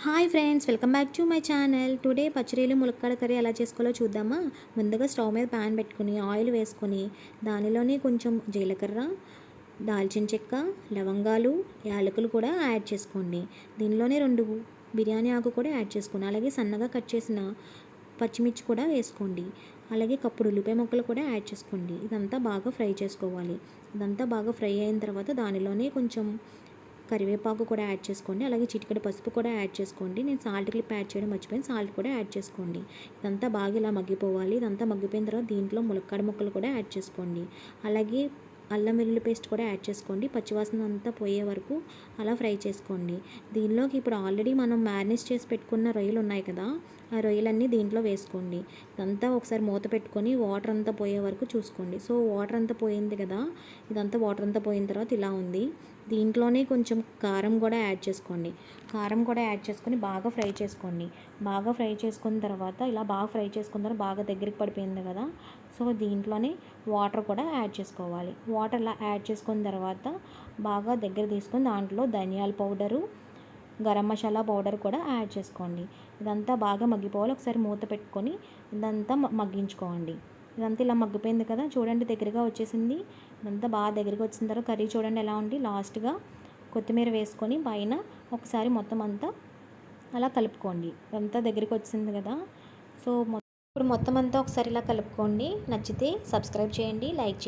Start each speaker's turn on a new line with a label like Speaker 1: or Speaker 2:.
Speaker 1: Hi friends, welcome back to my channel. Today పచ్చడిలు ములక్కాడ curry ఎలా చేసుకోవాలో చూద్దామా. ముందుగా స్టవ్ మీద ప్యాన్ పెట్టుకుని ఆయిల్ వేసుకొని దానిలోనే కొంచెం జీలకర్ర, దాల్చిన చెక్క, లవంగాలు, యాలకులు కూడా యాడ్ చేసుకోండి. దీనిలోనే 2 బిర్యానీ ఆకు కూడా యాడ్ చేసుకోండి. అలాగే సన్నగా కట్ చేసిన పచ్చిమిర్చి కూడా వేసుకోండి. అలాగే కప్పుడు ఉల్లిపాయ ముక్కలు కూడా యాడ్ చేసుకోండి. ఇదంతా బాగా ఫ్రై చేసుకోవాలి. ఇదంతా బాగా ఫ్రై అయిన తర్వాత దానిలోనే కొంచెం కరివేపాకు కూడా యాడ్ చేసుకోండి. అలాగే చిటికెడు పసుపు కూడా యాడ్ చేసుకోండి. నేను సాల్ట్ క్లిప్ యాడ్ చేయడం మర్చిపోయాను, సాల్ట్ కూడా యాడ్ చేసుకోండి. ఇదంతా బాగా ఇలా మగ్గిపోవాలి. ఇదంతా మగ్గిపోయిన తర్వాత దీంట్లో ములక్కాడ ముక్కలు కూడా యాడ్ చేసుకోండి. అలాగే అల్లం వెల్లుల్లి పేస్ట్ కూడా యాడ్ చేసుకోండి. పచ్చివాసన అంతా పోయే వరకు అలా ఫ్రై చేసుకోండి. దీనిలోకి ఇప్పుడు ఆల్రెడీ మనం మ్యారినేట్ చేసి పెట్టుకున్న రొయ్యలు ఉన్నాయి కదా, ఆ రొయ్యలన్నీ దీంట్లో వేసుకోండి. ఇదంతా ఒకసారి మూత పెట్టుకొని వాటర్ అంతా పోయే వరకు చూసుకోండి. సో వాటర్ అంతా పోయింది కదా, ఇదంతా వాటర్ అంతా పోయిన తర్వాత ఇలా ఉంది. దీంట్లోనే కొంచెం కారం కూడా యాడ్ చేసుకోండి. కారం కూడా యాడ్ చేసుకొని బాగా ఫ్రై చేసుకోండి. బాగా ఫ్రై చేసుకున్న తర్వాత ఇలా బాగా ఫ్రై చేసుకున్న తర్వాత బాగా దగ్గరికి పడిపోయింది కదా, సో దీంట్లోనే వాటర్ కూడా యాడ్ చేసుకోవాలి. వాటర్ ఇలా యాడ్ చేసుకున్న తర్వాత బాగా దగ్గర తీసుకొని దాంట్లో ధనియాల పౌడరు, గరం మసాలా పౌడర్ కూడా యాడ్ చేసుకోండి. ఇదంతా బాగా మగ్గిపోవాలి. ఒకసారి మూత పెట్టుకొని ఇదంతా మగ్గించుకోండి. ఇదంతా ఇలా మగ్గిపోయింది కదా, చూడండి దగ్గరగా వచ్చేసింది. ఇదంతా బాగా దగ్గరికి వచ్చిన తర్వాత కర్రీ చూడండి ఎలా ఉంది. లాస్ట్గా కొత్తిమీర వేసుకొని పైన ఒకసారి మొత్తం అంతా అలా కలుపుకోండి. ఇదంతా దగ్గరికి వచ్చింది కదా, సో ఇప్పుడు మొత్తం అంతా ఒకసారి ఇలా కలుపుకోండి. నచ్చితే సబ్స్క్రైబ్ చేయండి, లైక్ చేయండి.